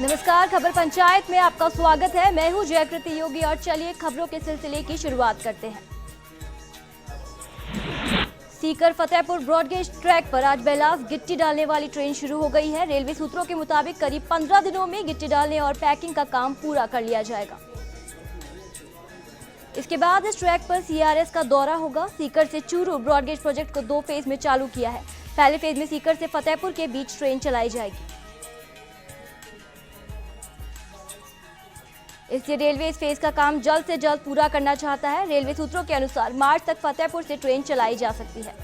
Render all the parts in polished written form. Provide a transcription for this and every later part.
नमस्कार, खबर पंचायत में आपका स्वागत है। मैं हूं जयकृति योगी और चलिए खबरों के सिलसिले की शुरुआत करते हैं। सीकर फतेहपुर ब्रॉडगेज ट्रैक पर आज बेलास गिट्टी डालने वाली ट्रेन शुरू हो गई है। रेलवे सूत्रों के मुताबिक करीब 15 दिनों में गिट्टी डालने और पैकिंग का काम पूरा कर लिया जाएगा। इसके बाद इस ट्रैक पर CRS का दौरा होगा। सीकर से चूरू ब्रॉडगेज प्रोजेक्ट को 2 फेज में चालू किया है। पहले फेज में सीकर से फतेहपुर के बीच ट्रेन चलाई जाएगी। इसलिए रेलवे इस फेज का काम जल्द से जल्द पूरा करना चाहता है। रेलवे सूत्रों के अनुसार मार्च तक फतेहपुर से ट्रेन चलाई जा सकती है।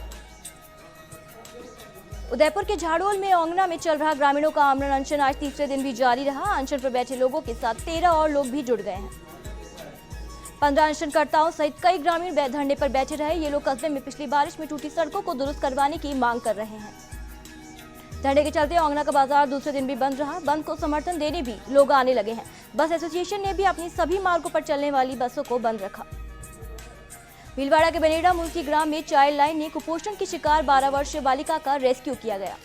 उदयपुर के झाड़ोल में ओंगना में चल रहा ग्रामीणों का आमरण अनशन आज तीसरे दिन भी जारी रहा। अनशन पर बैठे लोगों के साथ 13 और लोग भी जुड़ गए हैं। 15 अनशनकर्ताओं सहित कई ग्रामीण धरने पर बैठे रहे। ये लोग कस्बे में पिछली बारिश में टूटी सड़कों को दुरुस्त करवाने की मांग कर रहे हैं। धरने के चलते ओंगना का बाजार दूसरे दिन भी बंद रहा। बंद को समर्थन देने भी लोग आने लगे हैं। बस एसोसिएशन ने भी अपनी सभी मार्गों पर चलने वाली बसों को बंद रखा। भीलवाड़ा के बनेड़ा मुल्की ग्राम में चाइल्ड लाइन ने कुपोषण की शिकार 12 वर्षीय बालिका का रेस्क्यू किया गया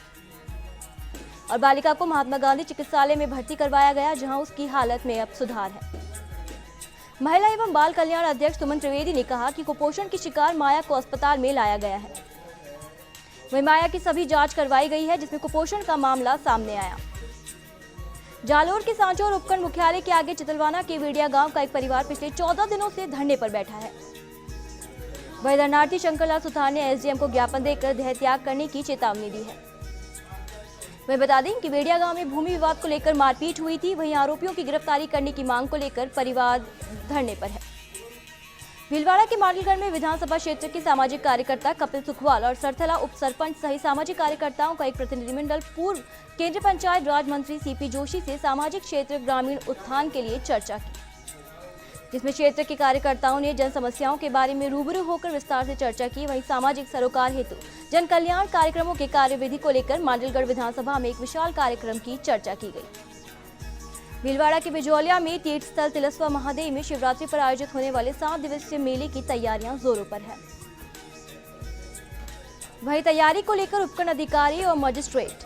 और बालिका को महात्मा गांधी चिकित्सालय में भर्ती करवाया गया, जहां उसकी हालत में अब सुधार है। महिला एवं बाल कल्याण अध्यक्ष सुमन त्रिवेदी ने कहा कि कुपोषण की शिकार माया को अस्पताल में लाया गया है। वहीं माया की सभी जांच करवाई गई है, जिसमें कुपोषण का मामला सामने आया। जालोर के सांचौर उपखंड मुख्यालय के आगे चितलवाना के वेडिया गांव का एक परिवार पिछले 14 दिनों से धरने पर बैठा है। वहीं धरनार्थी शंकरलाल सुथार ने SDM को ज्ञापन देकर देह त्याग करने की चेतावनी दी है। वहीं बता दें कि वेडिया गांव में भूमि विवाद को लेकर मारपीट हुई थी। वहीं आरोपियों की गिरफ्तारी करने की मांग को लेकर परिवार धरने पर है। भीलवाड़ा के माडलगढ़ में विधानसभा क्षेत्र के सामाजिक कार्यकर्ता कपिल सुखवाल और सरथला उप सरपंच सहित सामाजिक कार्यकर्ताओं का एक प्रतिनिधिमंडल पूर्व केंद्रीय पंचायत राज मंत्री CP जोशी से सामाजिक क्षेत्र ग्रामीण उत्थान के लिए चर्चा की, जिसमें क्षेत्र के कार्यकर्ताओं ने जन समस्याओं के बारे में रूबरू होकर विस्तार से चर्चा की। वहीं सामाजिक सरोकार हेतु जन कल्याण कार्यक्रमों के कार्यविधि को लेकर माडलगढ़ विधानसभा में एक विशाल कार्यक्रम की चर्चा की गई। भीलवाड़ा के बिजौलिया में तीर्थस्थल तिलस्वा महादेव में शिवरात्रि पर आयोजित होने वाले 7 दिवसीय मेले की तैयारियां जोरों पर है। वहीं तैयारी को लेकर उपखंड अधिकारी और मजिस्ट्रेट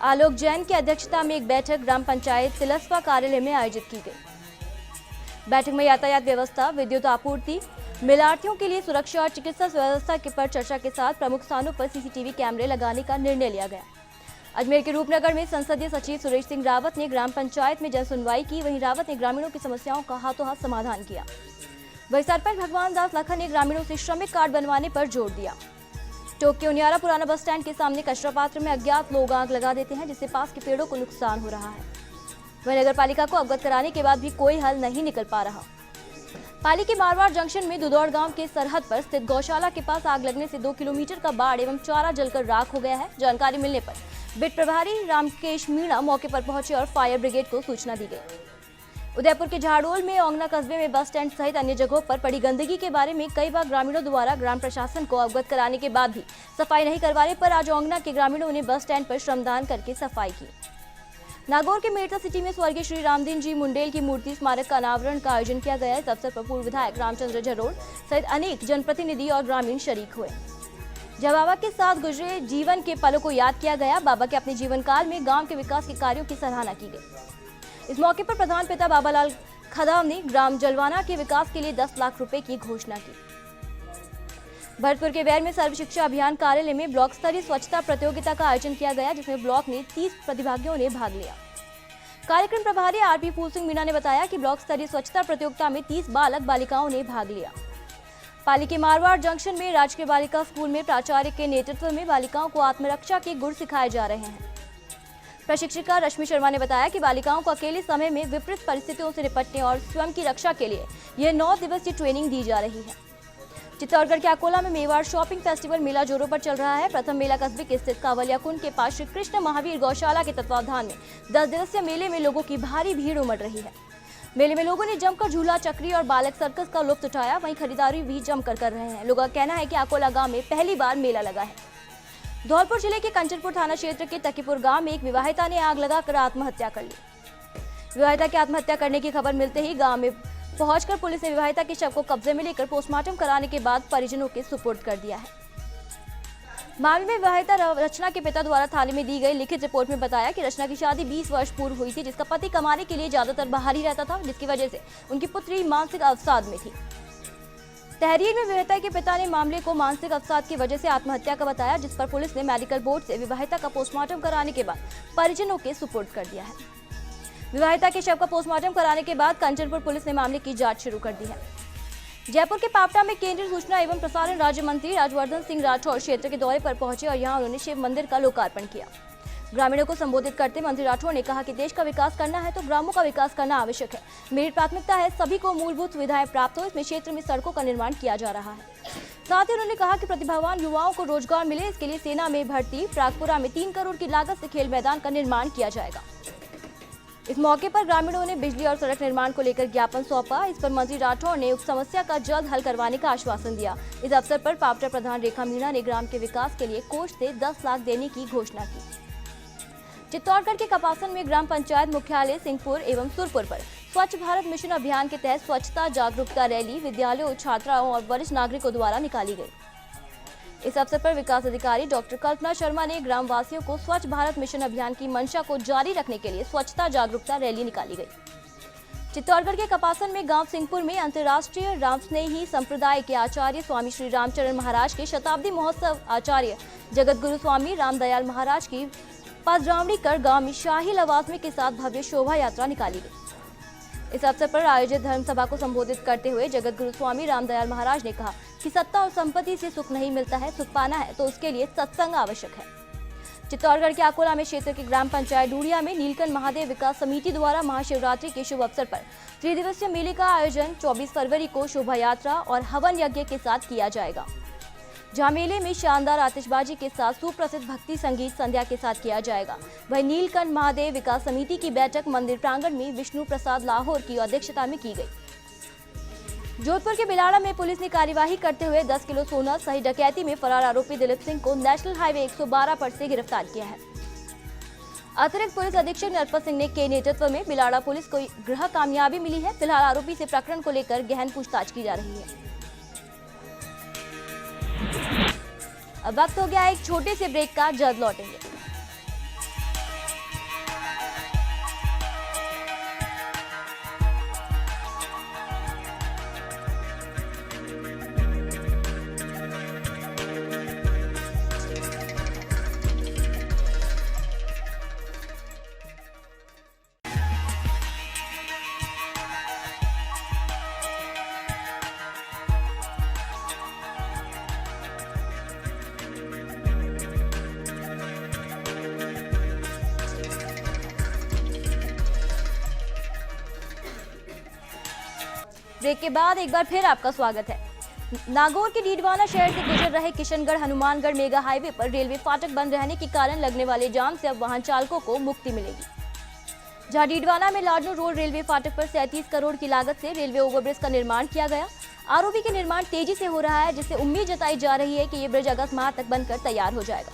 आलोक जैन की अध्यक्षता में एक बैठक ग्राम पंचायत तिलस्वा कार्यालय में आयोजित की गई। बैठक में यातायात व्यवस्था, विद्युत आपूर्ति, मेलार्थियों के लिए सुरक्षा और चिकित्सा व्यवस्था पर चर्चा के साथ प्रमुख स्थानों पर CCTV कैमरे लगाने का निर्णय लिया गया। अजमेर के रूपनगर में संसदीय सचिव सुरेश सिंह रावत ने ग्राम पंचायत में जन सुनवाई की। वहीं रावत ने ग्रामीणों की समस्याओं का हाथों हाथ समाधान किया। वहीं सरपंच भगवान दास लखन ने ग्रामीणों से श्रमिक कार्ड बनवाने पर जोर दिया। टोक के उनियारा पुराना बस स्टैंड के सामने कचरा पात्र में अज्ञात लोग आग लगा देते हैं, जिससे पास के पेड़ों को नुकसान हो रहा है। वहीं नगर पालिका को अवगत कराने के बाद भी कोई हल नहीं निकल पा रहा। पाली के मारवाड़ जंक्शन में दुदौड़ गांव के सरहद पर स्थित गौशाला के पास आग लगने से 2 किलोमीटर का बाड़ एवं चारा जलकर राख हो गया है। जानकारी मिलने पर बिट प्रभारी रामकेश मीणा मौके पर पहुंचे और फायर ब्रिगेड को सूचना दी गई। उदयपुर के झाड़ोल में ओंगना कस्बे में बस स्टैंड सहित अन्य जगहों पर पड़ी गंदगी के बारे में कई बार ग्रामीणों द्वारा ग्राम प्रशासन को अवगत कराने के बाद भी सफाई नहीं करवाने पर आज ओंगना के ग्रामीणों ने बस स्टैंड पर श्रमदान करके सफाई की। नागौर के मेड़ता सिटी में स्वर्गीय श्री रामदीन जी मुंडेल की मूर्ति स्मारक का अनावरण का आयोजन किया गया। इस अवसर पर पूर्व विधायक रामचंद्र झरोड़ सहित अनेक जनप्रतिनिधि और ग्रामीण शरीक हुए। जब बाबा के साथ गुजरे जीवन के पलों को याद किया गया। बाबा के अपने जीवन काल में गांव के विकास के कार्यों की सराहना की गई। इस मौके पर प्रधान पिता बाबालाल खदाव ने ग्राम जलवाना के विकास के लिए 10 लाख रुपए की घोषणा की। भरतपुर के बैर में सर्व शिक्षा अभियान कार्यालय में ब्लॉक स्तरीय स्वच्छता प्रतियोगिता का आयोजन किया गया, जिसमें ब्लॉक में 30 प्रतिभागियों ने भाग लिया। कार्यक्रम प्रभारी RP फूल सिंह मीणा ने बताया कि ब्लॉक स्तरीय स्वच्छता प्रतियोगिता में 30 बालक बालिकाओं ने भाग लिया। पाली के मारवाड़ जंक्शन में राजकीय बालिका स्कूल में प्राचार्य के नेतृत्व में बालिकाओं को आत्मरक्षा के गुर सिखाए जा रहे हैं। प्रशिक्षिका रश्मि शर्मा ने बताया कि बालिकाओं को अकेले समय में विपरीत परिस्थितियों से निपटने और स्वयं की रक्षा के लिए यह 9 दिवसीय ट्रेनिंग दी जा रही है। चित्तौड़गढ़ के अकोला में मेवाड़ शॉपिंग फेस्टिवल मेला जोरों पर चल रहा है। प्रथम मेला कस्बे के स्थित कावलिया कुंड के पास श्री कृष्ण महावीर गौशाला के तत्वावधान में 10 दिवसीय मेले में लोगों की भारी भीड़ उमड़ रही है। मेले में लोगों ने जमकर झूला, चक्री और बालक सर्कस का लुत्फ उठाया। वहीं खरीदारी भी जमकर कर रहे हैं। लोगों का कहना है कि अकोला गांव में पहली बार मेला लगा है। धौलपुर जिले के कंचनपुर थाना क्षेत्र के तकीपुर गांव में एक विवाहिता ने आग लगाकर आत्महत्या कर ली। विवाहिता की आत्महत्या करने की खबर मिलते ही गांव में पहुंचकर पुलिस ने विवाहिता के शव को कब्जे में लेकर पोस्टमार्टम कराने के बाद परिजनों के सुपुर्द कर दिया है। मामले में विवाहिता रचना के पिता द्वारा थाने में दी गई लिखित रिपोर्ट में बताया कि रचना की शादी 20 वर्ष पूर्व हुई थी, जिसका पति कमाने के लिए ज्यादातर बाहर ही रहता था, जिसकी वजह से उनकी पुत्री मानसिक अवसाद में थी। तहरीर में विवाहिता के पिता ने मामले को मानसिक अवसाद की वजह से आत्महत्या का बताया, जिस पर पुलिस ने मेडिकल बोर्ड से विवाहिता का पोस्टमार्टम कराने के बाद परिजनों के सुपुर्द कर दिया है। विवाहिता के शव का पोस्टमार्टम कराने के बाद कंचनपुर पुलिस ने मामले की जांच शुरू कर दी है। जयपुर के पापटा में केंद्रीय सूचना एवं प्रसारण राज्य मंत्री राज्यवर्धन सिंह राठौड़ क्षेत्र के दौरे पर पहुंचे और यहां उन्होंने शिव मंदिर का लोकार्पण किया। ग्रामीणों को संबोधित करते मंत्री राठौड़ ने कहा कि देश का विकास करना है तो ग्रामों का विकास करना आवश्यक है। मेरी प्राथमिकता है सभी को मूलभूत सुविधाएं प्राप्त हो। इसमें क्षेत्र में सड़कों का निर्माण किया जा रहा है। साथ ही उन्होंने कहा कि प्रतिभावान युवाओं को रोजगार मिले, इसके लिए सेना में भर्ती, प्रागपुरा में 3 करोड़ की लागत से खेल मैदान का निर्माण किया जाएगा। इस मौके पर ग्रामीणों ने बिजली और सड़क निर्माण को लेकर ज्ञापन सौंपा। इस पर मंत्री राठौड़ ने उक्त समस्या का जल्द हल करवाने का आश्वासन दिया। इस अवसर पर पापटा प्रधान रेखा मीणा ने ग्राम के विकास के लिए कोष से 10 लाख देने की घोषणा की। चित्तौड़गढ़ के कपासन में ग्राम पंचायत मुख्यालय सिंहपुर एवं सुरपुर पर स्वच्छ भारत मिशन अभियान के तहत स्वच्छता जागरूकता रैली विद्यालयों, छात्राओं और वरिष्ठ नागरिकों द्वारा निकाली गई। इस अवसर पर विकास अधिकारी डॉक्टर कल्पना शर्मा ने ग्राम वासियों को स्वच्छ भारत मिशन अभियान की मंशा को जारी रखने के लिए स्वच्छता जागरूकता रैली निकाली गई। चित्तौड़गढ़ के कपासन में गांव सिंहपुर में अंतर्राष्ट्रीय रामस्नेही संप्रदाय के आचार्य स्वामी श्री रामचरण महाराज के शताब्दी महोत्सव आचार्य जगत गुरु स्वामी रामदयाल महाराज की पदरावणी कर गांव में शाही लवाजमे के साथ भव्य शोभा यात्रा निकाली गई। इस अवसर पर आयोजित धर्म सभा को संबोधित करते हुए जगत गुरु स्वामी रामदयाल महाराज ने कहा कि सत्ता और संपत्ति से सुख नहीं मिलता है, सुख पाना है तो उसके लिए सत्संग आवश्यक है। चित्तौड़गढ़ के आकोला में क्षेत्र के ग्राम पंचायत डूड़िया में नीलकंठ महादेव विकास समिति द्वारा महाशिवरात्रि के शुभ अवसर पर 3 दिवसीय मेले का आयोजन 24 फरवरी को शोभा यात्रा और हवन यज्ञ के साथ किया जाएगा, जहां मेले में शानदार आतिशबाजी के साथ सुप्रसिद्ध भक्ति संगीत संध्या के साथ किया जाएगा। वहीं नीलकंठ महादेव विकास समिति की बैठक मंदिर प्रांगण में विष्णु प्रसाद लाहौर की अध्यक्षता में की गई। जोधपुर के बिलाड़ा में पुलिस ने कार्यवाही करते हुए 10 किलो सोना सहित डकैती में फरार आरोपी दिलीप सिंह को नेशनल हाईवे 112 पर से गिरफ्तार किया है। अतिरिक्त पुलिस अधीक्षक नरपत सिंह ने के नेतृत्व में बिलाड़ा पुलिस को गृह कामयाबी मिली है। फिलहाल आरोपी से प्रकरण को लेकर गहन पूछताछ की जा रही है। अब वक्त हो गया एक छोटे से ब्रेक का, जल्द लौटेंगे। ब्रेक के बाद एक बार फिर आपका स्वागत है। नागौर के डीडवाना शहर से गुजर रहे किशनगढ़ हनुमानगढ़ मेगा हाईवे पर रेलवे फाटक बंद रहने के कारण लगने वाले जाम से अब वाहन चालकों को मुक्ति मिलेगी। जहां डीडवाना में लाडनू रोड रेलवे फाटक पर 37 करोड़ की लागत से रेलवे ओवरब्रिज का निर्माण किया गया। आरओबी के निर्माण तेजी से हो रहा है, जिससे उम्मीद जताई जा रही है कि ये ब्रिज अगस्त माह तक बनकर तैयार हो जाएगा।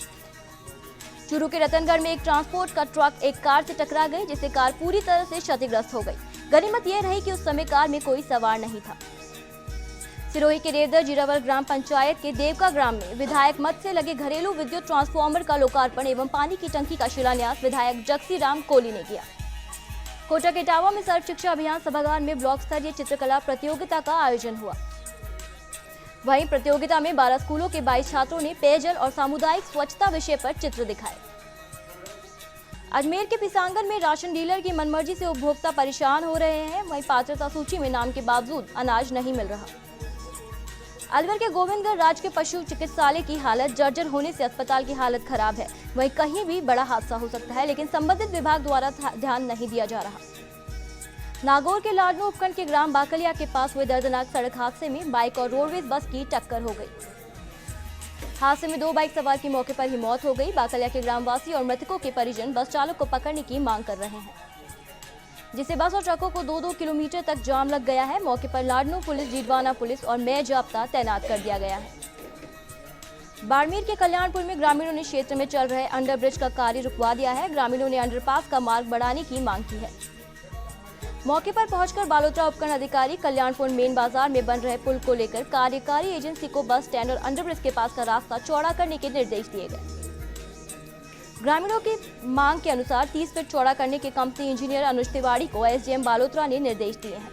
चूरू के रतनगढ़ में एक ट्रांसपोर्ट का ट्रक एक कार से टकरा गई, जिससे कार पूरी तरह से क्षतिग्रस्त हो गई। गनीमत यह रही कि उस समय कार में कोई सवार नहीं था। सिरोही के रेवदर जीरावल ग्राम पंचायत के देवका ग्राम में विधायक मत से लगे घरेलू विद्युत ट्रांसफार्मर का लोकार्पण एवं पानी की टंकी का शिलान्यास विधायक जगसी राम कोहली ने किया। कोटा के इटावा में सर्व शिक्षा अभियान सभागार में ब्लॉक स्तरीय चित्रकला प्रतियोगिता का आयोजन हुआ। वहीं प्रतियोगिता में 12 स्कूलों के 22 छात्रों ने पेयजल और सामुदायिक स्वच्छता विषय पर चित्र दिखाए। अजमेर के पिसांगन में राशन डीलर की मनमर्जी से उपभोक्ता परेशान हो रहे हैं। वहीं पात्रता सूची में नाम के बावजूद अनाज नहीं मिल रहा। अलवर के गोविंदगढ़ राजकीय पशु चिकित्सालय की हालत जर्जर होने से अस्पताल की हालत खराब है। वहीं कहीं भी बड़ा हादसा हो सकता है, लेकिन संबंधित विभाग द्वारा ध्यान नहीं दिया जा रहा। नागौर के लाडनू उपखंड के ग्राम बाकलिया के पास हुए दर्दनाक सड़क हादसे में बाइक और रोडवेज बस की टक्कर हो गई। हादसे में 2 बाइक सवार की मौके पर ही मौत हो गई। बाकलिया के ग्रामवासी और मृतकों के परिजन बस चालक को पकड़ने की मांग कर रहे हैं, जिससे बस और ट्रकों को 2-2 किलोमीटर तक जाम लग गया है। मौके पर लाडनू पुलिस, डीडवाना पुलिस और मैं जाब्ता तैनात कर दिया गया है। बाड़मेर के कल्याणपुर में ग्रामीणों ने क्षेत्र में चल रहे अंडरब्रिज का कार्य रुकवा दिया है। ग्रामीणों ने अंडरपास का मार्ग बढ़ाने की मांग की है। मौके पर पहुंचकर बालोतरा उपखंड अधिकारी कल्याणपुर मेन बाजार में बन रहे पुल को लेकर कार्यकारी एजेंसी को बस स्टैंड और अंडरब्रिज के पास का रास्ता चौड़ा करने के निर्देश दिए गए। ग्रामीणों की मांग के अनुसार 30 फीट चौड़ा करने के कंपनी इंजीनियर अनुज तिवारी को एसडीएम बालोतरा ने निर्देश दिए हैं।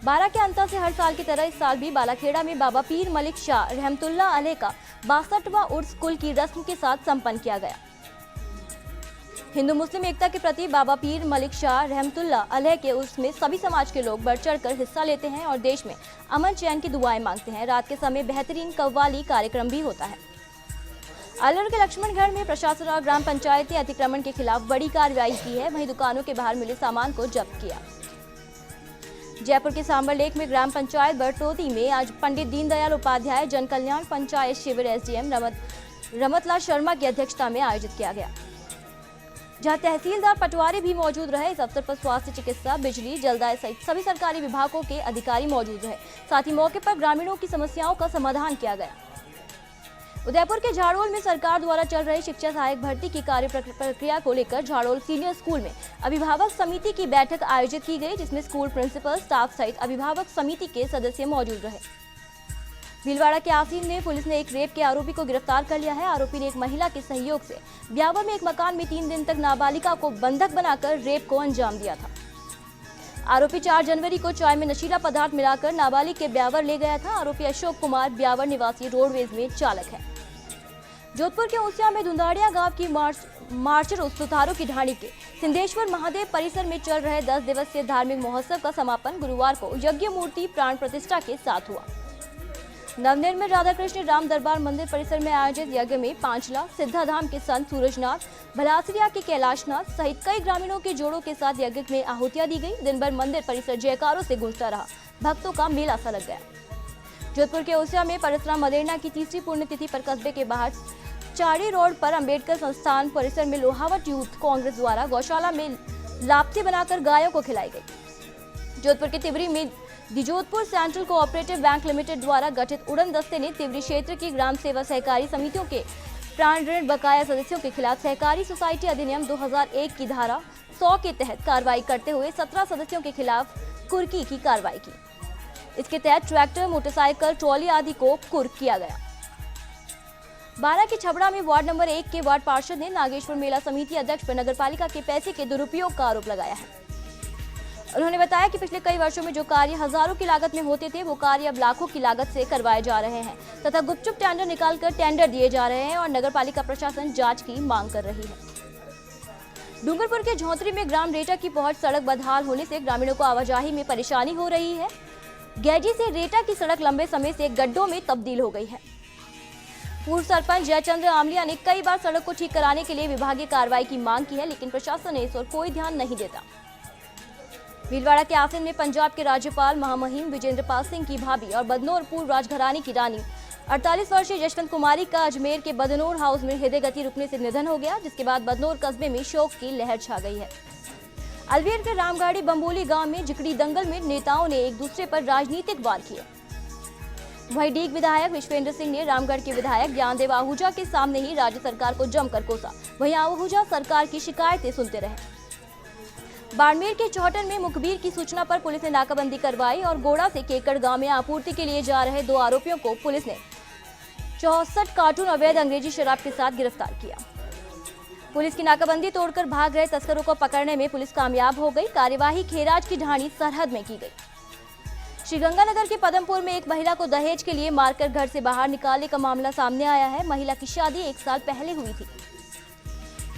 12 के अंतर से हर साल की तरह इस साल भी बालाखेड़ा में बाबा पीर मलिक शाह रहमतुल्लाह अलैह का 62वां उर्स कुल की रस्म के साथ संपन्न किया गया। हिंदू मुस्लिम एकता के प्रति बाबा पीर मलिक शाह रहमतुल्लाह अलैह के उर्स में सभी समाज के लोग बढ़ चढ़कर हिस्सा लेते हैं और देश में अमन चैन की दुआएं मांगते हैं। रात के समय बेहतरीन कव्वाली कार्यक्रम भी होता है। अलवर के लक्ष्मणगढ़ में प्रशासन और ग्राम पंचायत ने अतिक्रमण के खिलाफ बड़ी कार्रवाई की है। वहीं दुकानों के बाहर मिले सामान को जब्त किया। जयपुर के सांबर लेक में ग्राम पंचायत बरटोती में आज पंडित दीनदयाल उपाध्याय जन कल्याण पंचायत शिविर एसडीएम रमतलाल शर्मा की अध्यक्षता में आयोजित किया गया, जहां तहसीलदार पटवारी भी मौजूद रहे। इस अवसर पर स्वास्थ्य, चिकित्सा, बिजली, जलदाय सहित सभी सरकारी विभागों के अधिकारी मौजूद रहे। साथ ही मौके पर ग्रामीणों की समस्याओं का समाधान किया गया। उदयपुर के झाड़ोल में सरकार द्वारा चल रही शिक्षा सहायक भर्ती की कार्य प्रक्रिया को लेकर झाड़ोल सीनियर स्कूल में अभिभावक समिति की बैठक आयोजित की गई, जिसमें स्कूल प्रिंसिपल, स्टाफ सहित अभिभावक समिति के सदस्य मौजूद रहे। भीलवाड़ा के आसीन में पुलिस ने एक रेप के आरोपी को गिरफ्तार कर लिया है। आरोपी ने एक महिला के सहयोग से ब्यावर में एक मकान में 3 दिन तक नाबालिगा को बंधक बनाकर रेप को अंजाम दिया था। आरोपी 4 जनवरी को चाय में नशीला पदार्थ मिलाकर नाबालिग के ब्यावर ले गया था। आरोपी अशोक कुमार ब्यावर निवासी रोडवेज में चालक है। जोधपुर के ऊसिया में धुंधाड़िया गांव की मार्चर सुथारों की ढाणी के सिंधेश्वर महादेव परिसर में चल रहे 10 दिवसीय धार्मिक महोत्सव का समापन गुरुवार को यज्ञ मूर्ति प्राण प्रतिष्ठा के साथ हुआ। नवनिर्मित राधा कृष्ण राम दरबार मंदिर परिसर में आयोजित यज्ञ में पांचला, सिद्धाधाम के संत सूरजनाथ, भलासरिया के कैलाशनाथ सहित कई ग्रामीणों के जोड़ों के साथ यज्ञ में आहुतियां दी गई। दिन भर मंदिर परिसर जयकारों से गूंजता रहा। भक्तों का मेला सा लग गया। जोधपुर के ऊसिया में परशुराम मदेरणा की तीसरी पुण्यतिथि पर कस्बे के बाहर चाड़ी रोड पर अंबेडकर संस्थान परिसर में लोहावट यूथ कांग्रेस द्वारा गौशाला में लापसी बनाकर गायों को खिलाई गई। जोधपुर के तिवरी में Jodhpur central cooperative bank limited द्वारा गठित उड़न दस्ते ने तिवरी क्षेत्र की ग्राम सेवा सहकारी समितियों के प्राण ऋण बकाया सदस्यों के खिलाफ सहकारी सोसाइटी अधिनियम 2001 की धारा 100 के तहत कार्रवाई करते हुए 17 सदस्यों के खिलाफ कुर्की की कार्रवाई की। इसके तहत ट्रैक्टर, मोटरसाइकिल, ट्रॉली आदि को कुर्क किया गया। 12 के छबड़ा में वार्ड नंबर 1 के वार्ड पार्षद ने नागेश्वर मेला समिति अध्यक्ष पर नगरपालिका के पैसे के दुरुपयोग का आरोप लगाया है। उन्होंने बताया कि पिछले कई वर्षों में जो कार्य हजारों की लागत में होते थे, वो कार्य अब लाखों की लागत से करवाए जा रहे हैं तथा गुपचुप टेंडर निकालकर टेंडर दिए जा रहे हैं और नगरपालिका प्रशासन जांच की मांग कर रही है। डूंगरपुर के झौंतरी में ग्राम रेटा की पहुंच सड़क बदहाल होने से ग्रामीणों को आवाजाही में परेशानी हो रही है। गैजी से रेटा की सड़क लंबे समय से गड्ढों में तब्दील हो गई है। पूर्व सरपंच जयचंद्र आमलिया ने कई बार सड़क को ठीक कराने के लिए विभागीय कार्रवाई की मांग की है, लेकिन प्रशासन ने इस ओर कोई ध्यान नहीं देता। भीलवाड़ा के आसिन में पंजाब के राज्यपाल महामहिम विजेंद्र पाल सिंह की भाभी और बदनौर पूर्व राजघराने की रानी 48 वर्षीय जशवंत कुमारी का अजमेर के बदनौर हाउस में हृदय गति रुकने से निधन हो गया, जिसके बाद बदनौर कस्बे में शोक की लहर छा गई है। अलवेर के रामगाड़ी बम्बोली गांव में जिकड़ी दंगल में नेताओं ने एक दूसरे पर राजनीतिक वार किए। वहीं डीग विधायक विश्वेंद्र सिंह ने रामगढ़ के विधायक ज्ञानदेव आहूजा के सामने ही राज्य सरकार को जमकर कोसा। वहीं आहूजा सरकार की शिकायतें सुनते रहे। बाड़मेर के चौहटन में मुखबिर की सूचना पर पुलिस ने नाकाबंदी करवाई और गोड़ा से केकड़ गांव में आपूर्ति के लिए जा रहे 2 आरोपियों को पुलिस ने 64 कार्टून अवैध अंग्रेजी शराब के साथ गिरफ्तार किया। पुलिस की नाकाबंदी तोड़कर भाग रहे तस्करों को पकड़ने में पुलिस कामयाब हो गई। कार्यवाही खेराज की ढाणी सरहद में की गई। श्रीगंगानगर के पदमपुर में एक महिला को दहेज के लिए मारकर घर से बाहर निकालने का मामला सामने आया है। महिला की शादी 1 साल पहले हुई थी।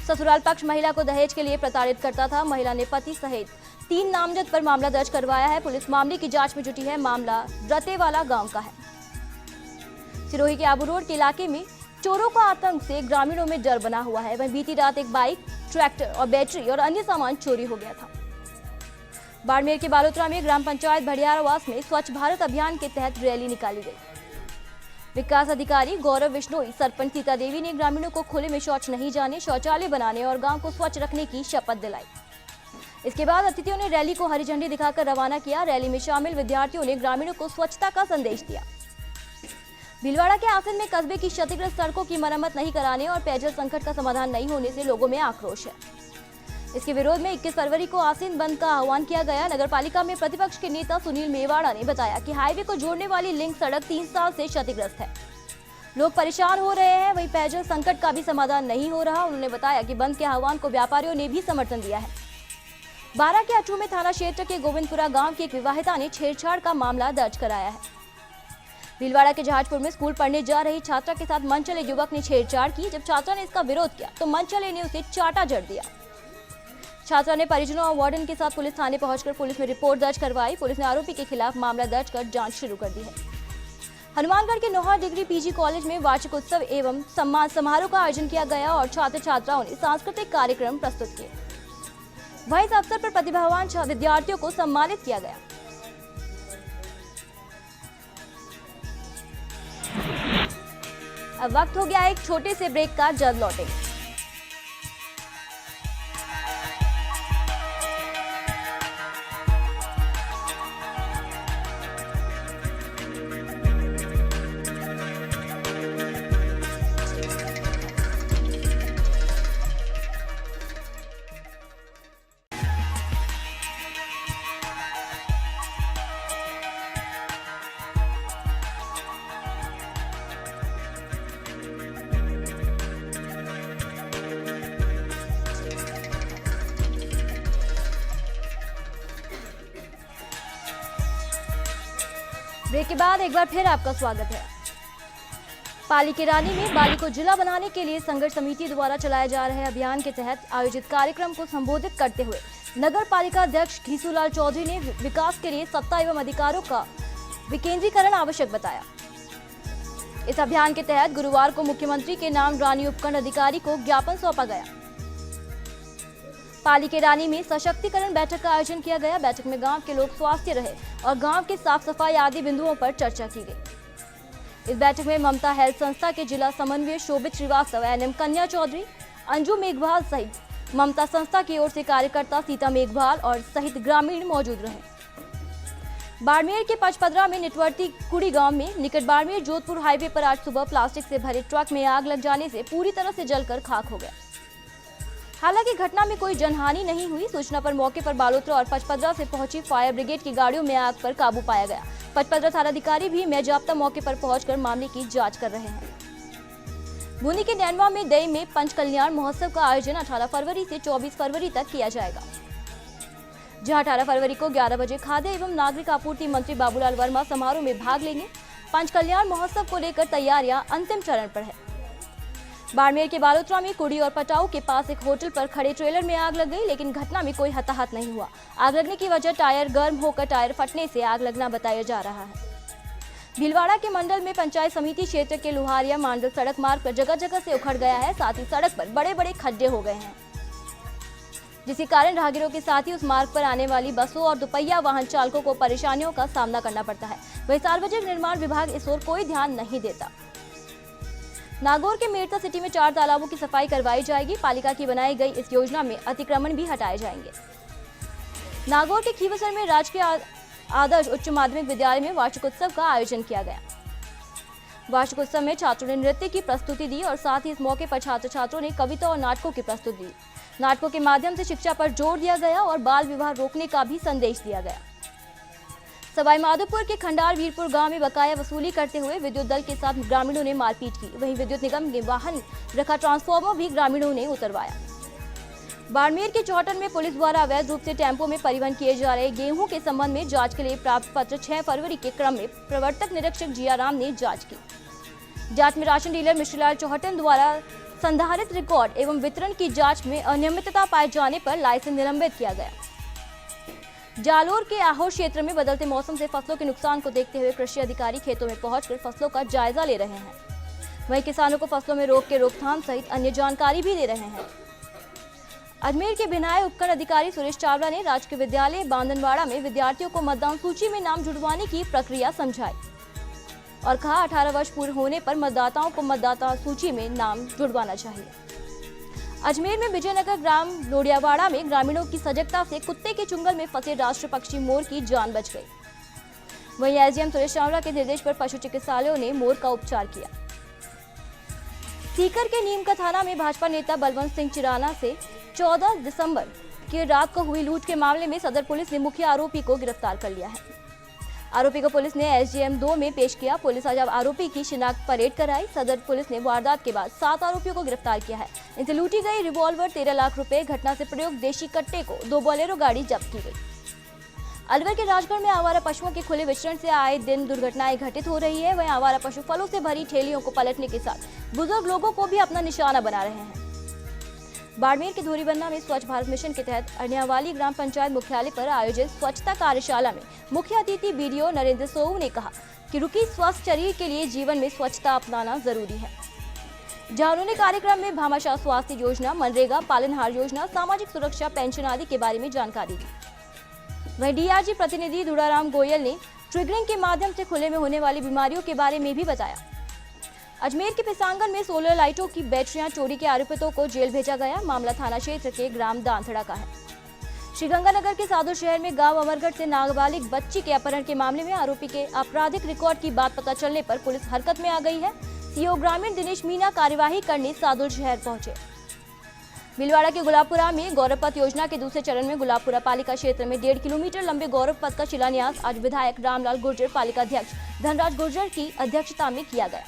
ससुराल पक्ष महिला को दहेज के लिए प्रताड़ित करता था। महिला ने पति सहित 3 नामजद पर मामला दर्ज करवाया है। पुलिस मामले की जांच में जुटी है। मामला रतेवाला गांव का है। सिरोही के आबू रोड के इलाके में चोरों का आतंक से ग्रामीणों में डर बना हुआ है। वहीं बीती रात एक बाइक, ट्रैक्टर और बैटरी और अन्य सामान चोरी हो गया था। बाड़मेर के बालोतरा में ग्राम पंचायत भड़ियारवास में स्वच्छ भारत अभियान के तहत रैली निकाली गई। विकास अधिकारी गौरव विश्नोई, सरपंच सीता देवी ने ग्रामीणों को खुले में शौच नहीं जाने, शौचालय बनाने और गांव को स्वच्छ रखने की शपथ दिलाई। इसके बाद अतिथियों ने रैली को हरी झंडी दिखाकर रवाना किया। रैली में शामिल विद्यार्थियों ने ग्रामीणों को स्वच्छता का संदेश दिया। भीलवाड़ा के आसिन में कस्बे की क्षतिग्रस्त सड़कों की मरम्मत नहीं कराने और पेयजल संकट का समाधान नहीं होने से लोगों में आक्रोश है। इसके विरोध में 21 फरवरी को आसीन बंद का आह्वान किया गया। नगर पालिका में प्रतिपक्ष के नेता सुनील मेवाड़ा ने बताया कि हाईवे को जोड़ने वाली लिंक सड़क 3 साल से क्षतिग्रस्त है, लोग परेशान हो रहे हैं। वहीं पेयजल संकट का भी समाधान नहीं हो रहा। उन्होंने बताया कि बंद के आह्वान को व्यापारियों ने भी समर्थन दिया है। 12 के अचूमे थाना क्षेत्र के गोविंदपुरा गांव की एक विवाहिता ने छेड़छाड़ का मामला दर्ज कराया है। भीलवाड़ा के जहाजपुर में स्कूल पढ़ने जा रही छात्रा के साथ मनचले युवक ने छेड़छाड़ की। जब छात्रा ने इसका विरोध किया तो मनचले ने उसे चाटा जड़ दिया। छात्रा ने परिजनों और वार्डन के साथ पुलिस थाने पहुंचकर पुलिस में रिपोर्ट दर्ज करवाई। पुलिस ने आरोपी के खिलाफ मामला दर्ज कर जांच शुरू कर दी है। हनुमानगढ़ के नोहा डिग्री पीजी कॉलेज में वार्षिक उत्सव एवं सम्मान समारोह का आयोजन किया गया और छात्र छात्राओं ने सांस्कृतिक कार्यक्रम प्रस्तुत किए। वहीं इस अवसर पर प्रतिभावान विद्यार्थियों को सम्मानित किया गया। अब वक्त हो गया एक छोटे से ब्रेक का, जल्द लौटेंगे। ब्रेक के बाद एक बार फिर आपका स्वागत है। पाली की रानी में बाली को जिला बनाने के लिए संघर्ष समिति द्वारा चलाए जा रहे अभियान के तहत आयोजित कार्यक्रम को संबोधित करते हुए नगर पालिका अध्यक्ष घीसूलाल चौधरी ने विकास के लिए सत्ता एवं अधिकारों का विकेंद्रीकरण आवश्यक बताया। इस अभियान के तहत गुरुवार को मुख्यमंत्री के नाम रानी उपखंड अधिकारी को ज्ञापन सौंपा गया। पाली के रानी में सशक्तिकरण बैठक का आयोजन किया गया। बैठक में गांव के लोग स्वास्थ्य रहे और गांव की साफ सफाई आदि बिंदुओं पर चर्चा की गई। इस बैठक में ममता हेल्थ संस्था के जिला समन्वय शोभित श्रीवास्तव, एनएम कन्या चौधरी, अंजू मेघवाल सहित ममता संस्था की ओर से कार्यकर्ता सीता मेघवाल और सहित ग्रामीण मौजूद रहे। बाड़मेर के पचपदरा में निटवर्ती कुड़ी गांव में निकट बाड़मेर जोधपुर हाईवे पर आज सुबह प्लास्टिक से भरे ट्रक में आग लग जाने से पूरी तरह से जलकर खाक हो गया। हालांकि घटना में कोई जनहानि नहीं हुई। सूचना पर मौके पर बालोतरा और पचपदरा से पहुंची फायर ब्रिगेड की गाड़ियों में आग पर काबू पाया गया। पचपदरा थानाधिकारी भी मेजाप्ता मौके पर पहुंचकर मामले की जांच कर रहे हैं। बूंदी के नैनवा में दई में पंच कल्याण महोत्सव का आयोजन 18 फरवरी से 24 फरवरी तक किया जाएगा, जहां 18 फरवरी को 11 बजे खाद्य एवं नागरिक आपूर्ति मंत्री बाबूलाल वर्मा समारोह में भाग लेंगे। पंच कल्याण महोत्सव को लेकर तैयारियां अंतिम चरण पर है। बाड़मेर के बालोतरा में कुड़ी और पटाऊ के पास एक होटल पर खड़े ट्रेलर में आग लग गई, लेकिन घटना में कोई हताहत नहीं हुआ। आग लगने की वजह टायर गर्म होकर टायर फटने से आग लगना बताया जा रहा है। भीलवाड़ा के मंडल में पंचायत समिति क्षेत्र के लुहारिया मांडल सड़क मार्ग पर जगह जगह से उखड़ गया है। साथ ही सड़क पर बड़े बड़े खड्डे हो गए हैं, जिसके कारण राहगीरों के साथ ही उस मार्ग पर आने वाली बसों और दुपहिया वाहन चालकों को परेशानियों का सामना करना पड़ता है। वहीं सार्वजनिक निर्माण विभाग इस ओर कोई ध्यान नहीं देता। नागौर के मेड़ता सिटी में 4 तालाबों की सफाई करवाई जाएगी। पालिका की बनाई गई इस योजना में अतिक्रमण भी हटाए जाएंगे। नागौर के खीवसर में राजकीय आदर्श उच्च माध्यमिक विद्यालय में वार्षिक उत्सव का आयोजन किया गया। वार्षिक उत्सव में छात्रों ने नृत्य की प्रस्तुति दी और साथ ही इस मौके पर छात्र छात्रों ने कविता और नाटकों की प्रस्तुति दी। नाटकों के माध्यम से शिक्षा पर जोर दिया गया और बाल विवाह रोकने का भी संदेश दिया गया। सवाई माधोपुर के खंडार वीरपुर गांव में बकाया वसूली करते हुए विद्युत दल के साथ ग्रामीणों ने मारपीट की। वहीं विद्युत निगम ने वाहन रखा ट्रांसफार्मर भी ग्रामीणों ने उतरवाया। बाड़मेर के चौहटन में पुलिस द्वारा अवैध रूप से टेम्पो में परिवहन किए जा रहे गेहूं के संबंध में जांच के लिए प्राप्त पत्र 6 फरवरी के क्रम में प्रवर्तक निरीक्षक जियाराम ने जांच की। जांच में राशन डीलर मिश्रलाल चौहटन द्वारा संधारित रिकॉर्ड एवं वितरण की जांच में अनियमितता पाए जाने पर लाइसेंस निलंबित किया गया। जालोर के आहोर क्षेत्र में बदलते मौसम से फसलों के नुकसान को देखते हुए कृषि अधिकारी खेतों में पहुंचकर फसलों का जायजा ले रहे हैं। वहीं किसानों को फसलों में रोग के रोकथाम सहित अन्य जानकारी भी दे रहे हैं। अजमेर के भिनाय उपखंड अधिकारी सुरेश चावला ने राजकीय विद्यालय बांदनवाड़ा में विद्यार्थियों को मतदान सूची में नाम जुड़वाने की प्रक्रिया समझाई और कहा 18 वर्ष पूरे होने पर मतदाताओं को मतदाता सूची में नाम जुड़वाना चाहिए। अजमेर में विजयनगर ग्राम लोडियावाड़ा में ग्रामीणों की सजगता से कुत्ते के चुंगल में फंसे राष्ट्र पक्षी मोर की जान बच गई। वहीं एसडीएम सुरेश चावला के निर्देश पर पशु चिकित्सालयों ने मोर का उपचार किया। सीकर के नीम का थाना में भाजपा नेता बलवंत सिंह चिराना से 14 दिसंबर कि रात को हुई लूट के मामले में सदर पुलिस ने मुख्य आरोपी को गिरफ्तार कर लिया है। आरोपी को पुलिस ने SGM 2 में पेश किया। पुलिस आज आरोपी की शिनाख्त परेड कराई। सदर पुलिस ने वारदात के बाद 7 आरोपियों को गिरफ्तार किया है। इनसे लूटी गई रिवॉल्वर, 13 लाख रुपए, घटना से प्रयुक्त देशी कट्टे को 2 बोलेरो गाड़ी जब्त की गई। अलवर के राजगढ़ में आवारा पशुओं के खुले विचरण से आए दिन दुर्घटनाएं घटित हो रही है। वहीं आवारा पशु फलों से भरी ठेलियों को पलटने के साथ बुजुर्ग लोगों को भी अपना निशाना बना रहे हैं। बाड़मेर के धोरीबन्ना में स्वच्छ भारत मिशन के तहत अरनियावाली ग्राम पंचायत मुख्यालय पर आयोजित स्वच्छता कार्यशाला में मुख्य अतिथि BDO नरेंद्र सोऊ ने कहा कि रुकी स्वस्थ शरीर के लिए जीवन में स्वच्छता अपनाना जरूरी है। जहां उन्होंने कार्यक्रम में भामाशाह स्वास्थ्य योजना, मनरेगा, पालनहार योजना, सामाजिक सुरक्षा पेंशन आदि के बारे में जानकारी दी। वहीं DRG प्रतिनिधि दुड़ाराम गोयल ने ट्रिगरिंग के माध्यम से खुले में होने वाली बीमारियों के बारे में भी बताया। अजमेर के पिसांगन में सोलर लाइटों की बैटरियां चोरी के आरोपितों को जेल भेजा गया। मामला थाना क्षेत्र के ग्राम दांथड़ा का है। श्रीगंगानगर के सादुल शहर में गांव अमरगढ़ से नाबालिग बच्ची के अपहरण के मामले में आरोपी के आपराधिक रिकॉर्ड की बात पता चलने पर पुलिस हरकत में आ गई है। CO ग्रामीण दिनेश मीना कार्यवाही करने सादुल शहर पहुंचे। भीलवाड़ा के गुलाबपुरा में गौरव पथ योजना के दूसरे चरण में गुलाबपुरा पालिका क्षेत्र में 1.5 किलोमीटर लंबे गौरव पथ का शिलान्यास आज विधायक रामलाल गुर्जर, पालिका अध्यक्ष धनराज गुर्जर की अध्यक्षता में किया गया।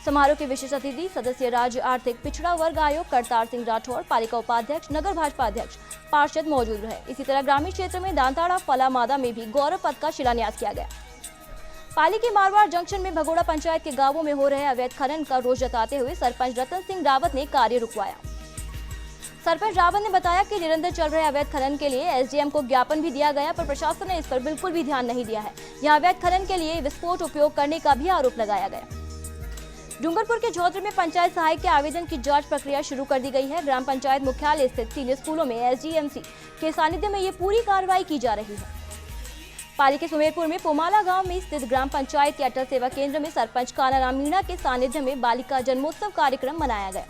समारोह के विशेष अतिथि सदस्य राज्य आर्थिक पिछड़ा वर्ग आयोग करतार सिंह राठौड़, पालिका उपाध्यक्ष, नगर भाजपा अध्यक्ष, पार्षद मौजूद रहे। इसी तरह ग्रामीण क्षेत्र में दांताड़ा फलामादा में भी गौरव पथ का शिलान्यास किया गया। पाली के मारवाड़ जंक्शन में भगोड़ा पंचायत के गांवों में हो रहे अवैध खनन का रोष जताते हुए सरपंच रतन सिंह रावत ने कार्य रुकवाया। सरपंच रावत ने बताया कि निरंतर चल रहे अवैध खनन के लिए SDM को ज्ञापन भी दिया गया, पर प्रशासन ने इस पर बिल्कुल भी ध्यान नहीं दिया है। यहाँ अवैध खनन के लिए विस्फोट उपयोग करने का भी आरोप लगाया गया। डूंगरपुर के झौद्र में पंचायत सहायक के आवेदन की जांच प्रक्रिया शुरू कर दी गई है। ग्राम पंचायत मुख्यालय स्थित सीनियर स्कूलों में SDMC के सानिध्य में ये पूरी कार्रवाई की जा रही है। पाली के सुमेरपुर में पोमाला गांव में स्थित ग्राम पंचायत के अटल सेवा केंद्र में सरपंच कानाराम मीणा के सानिध्य में बालिका जन्मोत्सव कार्यक्रम मनाया गया।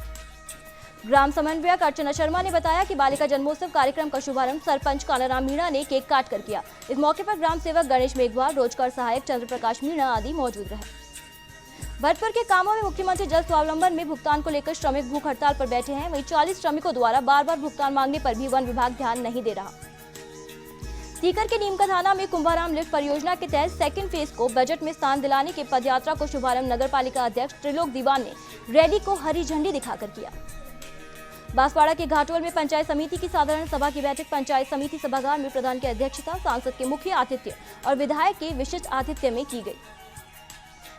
ग्राम समन्वयक अर्चना शर्मा ने बताया कि बालिका जन्मोत्सव कार्यक्रम का शुभारंभ सरपंच कानाराम मीणा ने केक काट कर किया। इस मौके पर ग्राम सेवक गणेश मेघवाल, रोजगार सहायक चंद्र प्रकाश मीणा आदि मौजूद रहे। भरतपुर के कामों में मुख्यमंत्री जल स्वावलंबन में भुगतान को लेकर श्रमिक भूख हड़ताल पर बैठे हैं। वहीं 40 श्रमिकों द्वारा बार बार भुगतान मांगने पर भी वन विभाग ध्यान नहीं दे रहा। सीकर के नीमका थाना में कुंभाराम लिफ्ट परियोजना के तहत सेकंड फेज को बजट में स्थान दिलाने के पदयात्रा को शुभारंभ नगर पालिका अध्यक्ष त्रिलोक दीवान ने रैली को हरी झंडी दिखाकर किया। बांसवाड़ा के घाटोल में पंचायत समिति की साधारण सभा की बैठक पंचायत समिति सभागार में प्रधान की अध्यक्षता, सांसद के मुख्य आतिथ्य और विधायक के विशिष्ट आतिथ्य में की गई।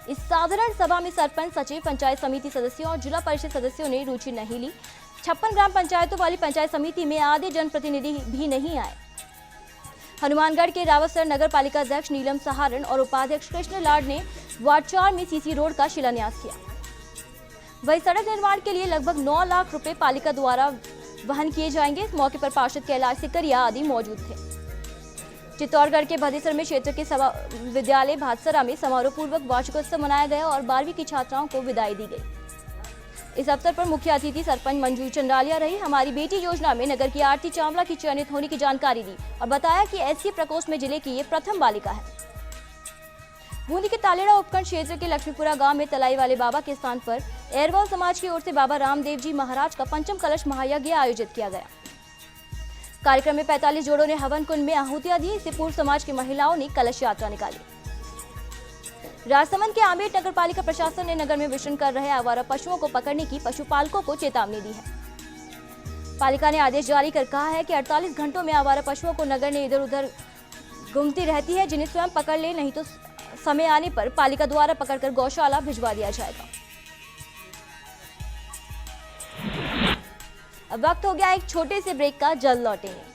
इस साधारण सभा में सरपंच, सचिव, पंचायत समिति सदस्यों और जिला परिषद सदस्यों ने रुचि नहीं ली। 56 ग्राम पंचायतों वाली पंचायत समिति में आधे जनप्रतिनिधि भी नहीं आए। हनुमानगढ़ के रावतसर नगर पालिका अध्यक्ष नीलम सहारण और उपाध्यक्ष कृष्ण लाड ने वार्ड 4 में CC रोड का शिलान्यास किया। वही सड़क निर्माण के लिए लगभग 9 लाख रुपए पालिका द्वारा वहन किए जाएंगे। इस मौके पर पार्षद कैलाश सिकरिया आदि मौजूद थे। चित्तौड़गढ़ के भदेसर में क्षेत्र के विद्यालय भादसरा में समारोह पूर्वक वार्षिकोत्सव मनाया गया और 12वीं की छात्राओं को विदाई दी गई। इस अवसर पर मुख्य अतिथि सरपंच मंजू चंद्रालिया रही। हमारी बेटी योजना में नगर की आरती चावला की चयनित होने की जानकारी दी और बताया कि SC प्रकोष्ठ में जिले की ये प्रथम बालिका है। बूंदी के तालेड़ा उपखंड क्षेत्र के लक्ष्मीपुरा गांव में तलाई वाले बाबा के स्थान पर एरवाल समाज की ओर से बाबा रामदेव जी महाराज का पंचम कलश महायज्ञ आयोजित किया गया। कार्यक्रम में 45 जोड़ों ने हवन कुंड में आहुतियां दी। इससे पूर्व समाज की महिलाओं ने कलश यात्रा निकाली। राजसमंद के आमेर नगर पालिका प्रशासन ने नगर में विचरण कर रहे आवारा पशुओं को पकड़ने की पशुपालकों को चेतावनी दी है। पालिका ने आदेश जारी कर कहा है कि 48 घंटों में आवारा पशुओं को नगर में इधर उधर घूमती रहती है, जिन्हें स्वयं पकड़ ले, नहीं तो समय आने पर पालिका द्वारा पकड़कर गौशाला भिजवा दिया जाएगा। अब वक्त हो गया एक छोटे से ब्रेक का, जल्द लौटेंगे।